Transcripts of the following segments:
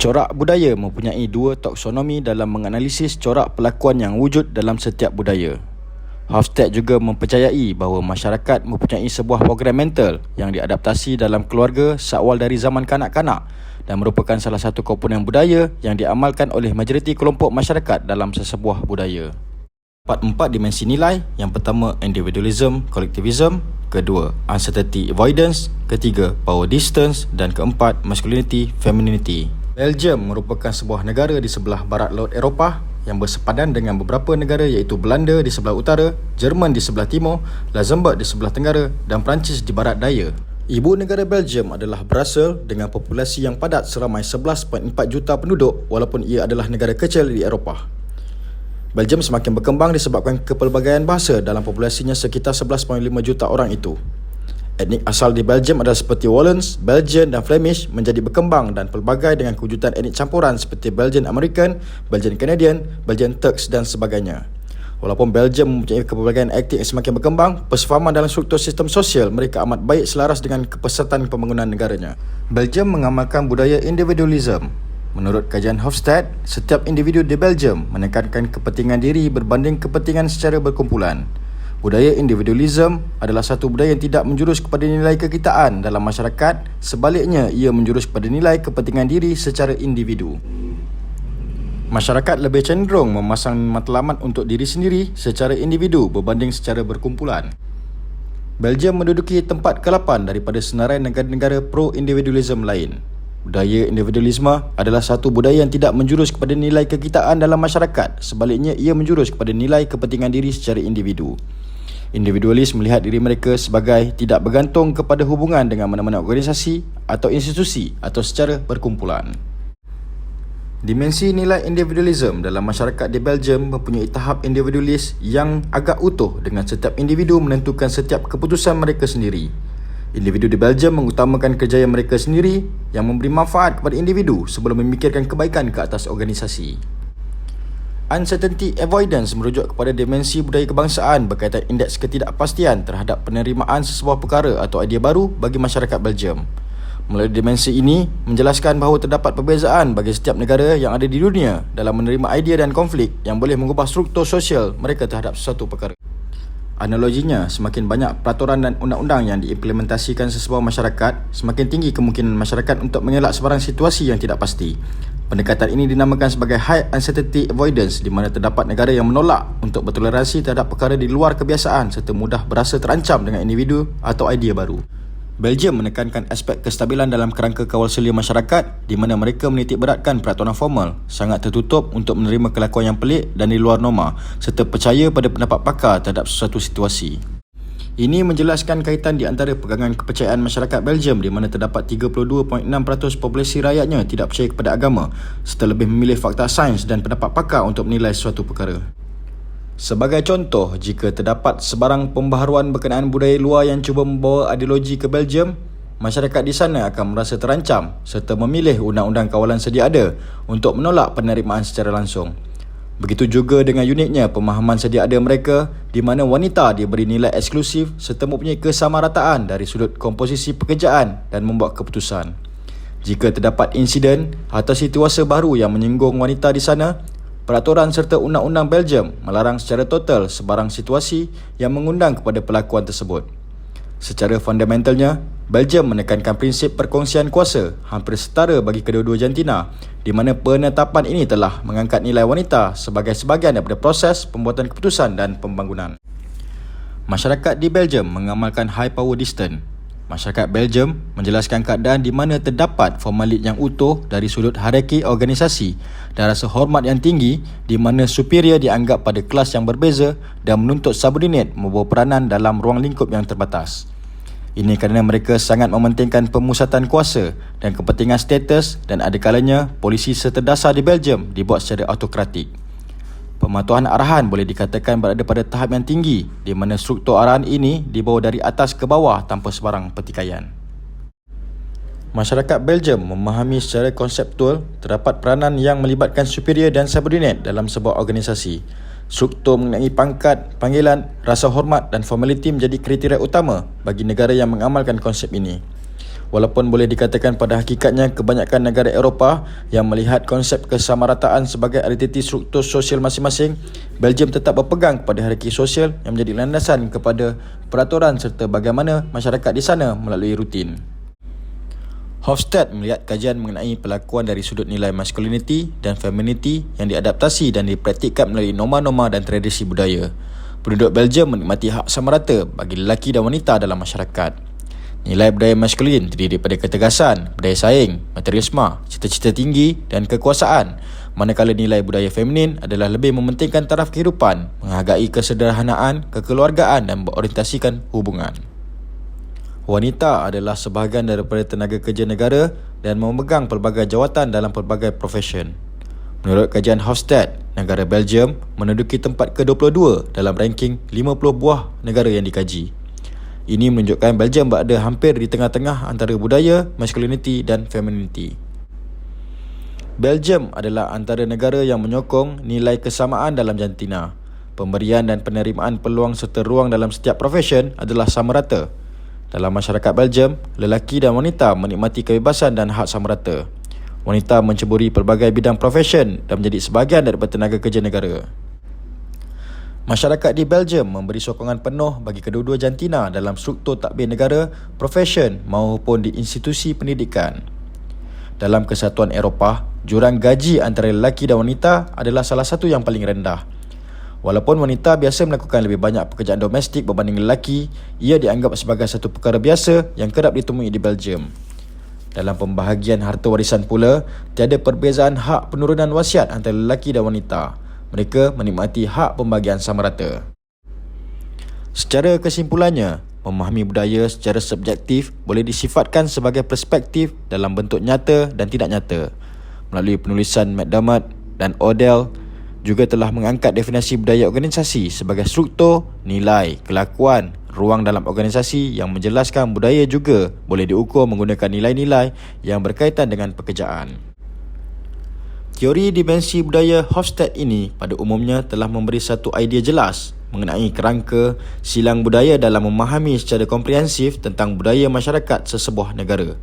Corak budaya mempunyai dua taksonomi dalam menganalisis corak perlakuan yang wujud dalam setiap budaya. Hofstede juga mempercayai bahawa masyarakat mempunyai sebuah program mental yang diadaptasi dalam keluarga seawal dari zaman kanak-kanak dan merupakan salah satu komponen budaya yang diamalkan oleh majoriti kelompok masyarakat dalam sesebuah budaya. Empat dimensi nilai, yang pertama individualism, collectivism, kedua uncertainty avoidance, ketiga power distance dan keempat masculinity femininity. Belgium merupakan sebuah negara di sebelah barat laut Eropah yang bersepadan dengan beberapa negara iaitu Belanda di sebelah utara, Jerman di sebelah timur, Luxembourg di sebelah tenggara dan Perancis di barat daya. Ibu negara Belgium adalah Brussels dengan populasi yang padat seramai 11.4 juta penduduk walaupun ia adalah negara kecil di Eropah. Belgium semakin berkembang disebabkan kepelbagaian bahasa dalam populasinya sekitar 11.5 juta orang itu. Etnik asal di Belgium adalah seperti Wallons, Belgian dan Flemish menjadi berkembang dan pelbagai dengan kewujudan etnik campuran seperti Belgian American, Belgian Canadian, Belgian Turks dan sebagainya. Walaupun Belgium mempunyai kepelbagaian etnik yang semakin berkembang, persefahaman dalam struktur sistem sosial mereka amat baik selaras dengan kepesatan pembangunan negaranya. Belgium mengamalkan budaya individualism. Menurut kajian Hofstede, setiap individu di Belgium menekankan kepentingan diri berbanding kepentingan secara berkumpulan. Budaya individualism adalah satu budaya yang tidak menjurus kepada nilai kekitaan dalam masyarakat, sebaliknya ia menjurus kepada nilai kepentingan diri secara individu. Masyarakat lebih cenderung memasang matlamat untuk diri sendiri secara individu berbanding secara berkumpulan. Belgium menduduki tempat ke-8 daripada senarai negara-negara pro-individualism lain. Budaya individualisme adalah satu budaya yang tidak menjurus kepada nilai kekitaan dalam masyarakat, sebaliknya ia menjurus kepada nilai kepentingan diri secara individu. Individualis melihat diri mereka sebagai tidak bergantung kepada hubungan dengan mana-mana organisasi atau institusi atau secara berkumpulan. Dimensi nilai individualism dalam masyarakat di Belgium mempunyai tahap individualis yang agak utuh dengan setiap individu menentukan setiap keputusan mereka sendiri. Individu di Belgium mengutamakan kerjaya mereka sendiri yang memberi manfaat kepada individu sebelum memikirkan kebaikan ke atas organisasi. Uncertainty avoidance merujuk kepada dimensi budaya kebangsaan berkaitan indeks ketidakpastian terhadap penerimaan sesebuah perkara atau idea baru bagi masyarakat Belgium. Melalui dimensi ini, menjelaskan bahawa terdapat perbezaan bagi setiap negara yang ada di dunia dalam menerima idea dan konflik yang boleh mengubah struktur sosial mereka terhadap sesuatu perkara. Analoginya, semakin banyak peraturan dan undang-undang yang diimplementasikan sesebuah masyarakat, semakin tinggi kemungkinan masyarakat untuk mengelak sebarang situasi yang tidak pasti. Pendekatan ini dinamakan sebagai high uncertainty avoidance, di mana terdapat negara yang menolak untuk bertoleransi terhadap perkara di luar kebiasaan serta mudah berasa terancam dengan individu atau idea baru. Belgium menekankan aspek kestabilan dalam kerangka kawal selia masyarakat, di mana mereka menitik beratkan peraturan formal, sangat tertutup untuk menerima kelakuan yang pelik dan di luar norma, serta percaya pada pendapat pakar terhadap sesuatu situasi. Ini menjelaskan kaitan di antara pegangan kepercayaan masyarakat Belgium, di mana terdapat 32.6% populasi rakyatnya tidak percaya kepada agama, serta lebih memilih fakta sains dan pendapat pakar untuk menilai sesuatu perkara. Sebagai contoh, jika terdapat sebarang pembaharuan berkenaan budaya luar yang cuba membawa ideologi ke Belgium, masyarakat di sana akan merasa terancam serta memilih undang-undang kawalan sedia ada untuk menolak penerimaan secara langsung. Begitu juga dengan uniknya pemahaman sedia ada mereka, di mana wanita diberi nilai eksklusif serta mempunyai kesamarataan dari sudut komposisi pekerjaan dan membuat keputusan. Jika terdapat insiden atau situasi baru yang menyinggung wanita di sana, peraturan serta undang-undang Belgium melarang secara total sebarang situasi yang mengundang kepada perlakuan tersebut. Secara fundamentalnya, Belgium menekankan prinsip perkongsian kuasa hampir setara bagi kedua-dua jantina, di mana penetapan ini telah mengangkat nilai wanita sebagai sebahagian daripada proses pembuatan keputusan dan pembangunan. Masyarakat di Belgium mengamalkan high power distance. Masyarakat Belgium menjelaskan keadaan di mana terdapat formalit yang utuh dari sudut hierarki organisasi dan rasa hormat yang tinggi, di mana superior dianggap pada kelas yang berbeza dan menuntut subordinate membawa peranan dalam ruang lingkup yang terbatas. Ini kerana mereka sangat mementingkan pemusatan kuasa dan kepentingan status, dan ada kalanya polisi seterdasar di Belgium dibuat secara autokratik. Pematuhan arahan boleh dikatakan berada pada tahap yang tinggi, di mana struktur arahan ini dibawa dari atas ke bawah tanpa sebarang pertikaian. Masyarakat Belgium memahami secara konseptual terdapat peranan yang melibatkan superior dan subordinate dalam sebuah organisasi. Struktur mengenai pangkat, panggilan, rasa hormat dan formaliti menjadi kriteria utama bagi negara yang mengamalkan konsep ini. Walaupun boleh dikatakan pada hakikatnya kebanyakan negara Eropah yang melihat konsep kesamarataan sebagai identiti struktur sosial masing-masing, Belgium tetap berpegang kepada hierarki sosial yang menjadi landasan kepada peraturan serta bagaimana masyarakat di sana melalui rutin. Hofstede melihat kajian mengenai pelakuan dari sudut nilai masculinity dan femininity yang diadaptasi dan dipraktikkan melalui norma-norma dan tradisi budaya. Penduduk Belgium menikmati hak sama rata bagi lelaki dan wanita dalam masyarakat. Nilai budaya maskulin terdiri daripada ketegasan, budaya saing, materialisme, cita-cita tinggi dan kekuasaan, manakala nilai budaya feminin adalah lebih mementingkan taraf kehidupan, menghargai kesederhanaan, kekeluargaan dan berorientasikan hubungan. Wanita adalah sebahagian daripada tenaga kerja negara dan memegang pelbagai jawatan dalam pelbagai profesyen. Menurut kajian Hofstede, negara Belgium menduduki tempat ke-22 dalam ranking 50 buah negara yang dikaji. Ini menunjukkan Belgium berada hampir di tengah-tengah antara budaya, masculinity dan femininity. Belgium adalah antara negara yang menyokong nilai kesamaan dalam jantina. Pemberian dan penerimaan peluang serta ruang dalam setiap profesyen adalah sama rata. Dalam masyarakat Belgium, lelaki dan wanita menikmati kebebasan dan hak sama rata. Wanita menceburi pelbagai bidang profesyen dan menjadi sebahagian daripada tenaga kerja negara. Masyarakat di Belgium memberi sokongan penuh bagi kedua-dua jantina dalam struktur tadbir negara, profesyen maupun di institusi pendidikan. Dalam Kesatuan Eropah, jurang gaji antara lelaki dan wanita adalah salah satu yang paling rendah. Walaupun wanita biasa melakukan lebih banyak pekerjaan domestik berbanding lelaki, ia dianggap sebagai satu perkara biasa yang kerap ditemui di Belgium. Dalam pembahagian harta warisan pula, tiada perbezaan hak penurunan wasiat antara lelaki dan wanita. Mereka menikmati hak pembagian sama rata. Secara kesimpulannya, memahami budaya secara subjektif boleh disifatkan sebagai perspektif dalam bentuk nyata dan tidak nyata. Melalui penulisan McDermott dan Odell juga telah mengangkat definisi budaya organisasi sebagai struktur, nilai, kelakuan, ruang dalam organisasi yang menjelaskan budaya juga boleh diukur menggunakan nilai-nilai yang berkaitan dengan pekerjaan. Teori dimensi budaya Hofstede ini pada umumnya telah memberi satu idea jelas mengenai kerangka silang budaya dalam memahami secara komprehensif tentang budaya masyarakat sesebuah negara.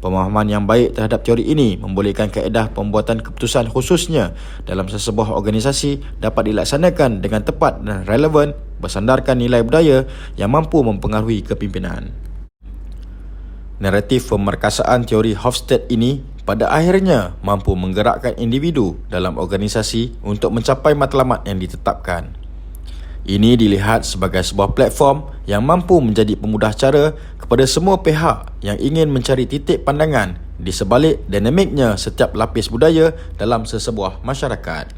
Pemahaman yang baik terhadap teori ini membolehkan kaedah pembuatan keputusan khususnya dalam sesebuah organisasi dapat dilaksanakan dengan tepat dan relevan bersandarkan nilai budaya yang mampu mempengaruhi kepimpinan. Naratif pemerkasaan teori Hofstede ini pada akhirnya mampu menggerakkan individu dalam organisasi untuk mencapai matlamat yang ditetapkan. Ini dilihat sebagai sebuah platform yang mampu menjadi pemudah cara kepada semua pihak yang ingin mencari titik pandangan di sebalik dinamiknya setiap lapis budaya dalam sesebuah masyarakat.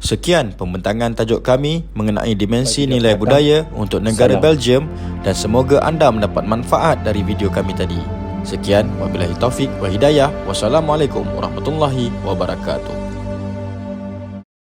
Sekian pembentangan tajuk kami mengenai dimensi nilai budaya untuk negara Belgium dan semoga anda mendapat manfaat dari video kami tadi. Sekian, wabillahi taufik wa hidayah. Wassalamualaikum warahmatullahi wabarakatuh.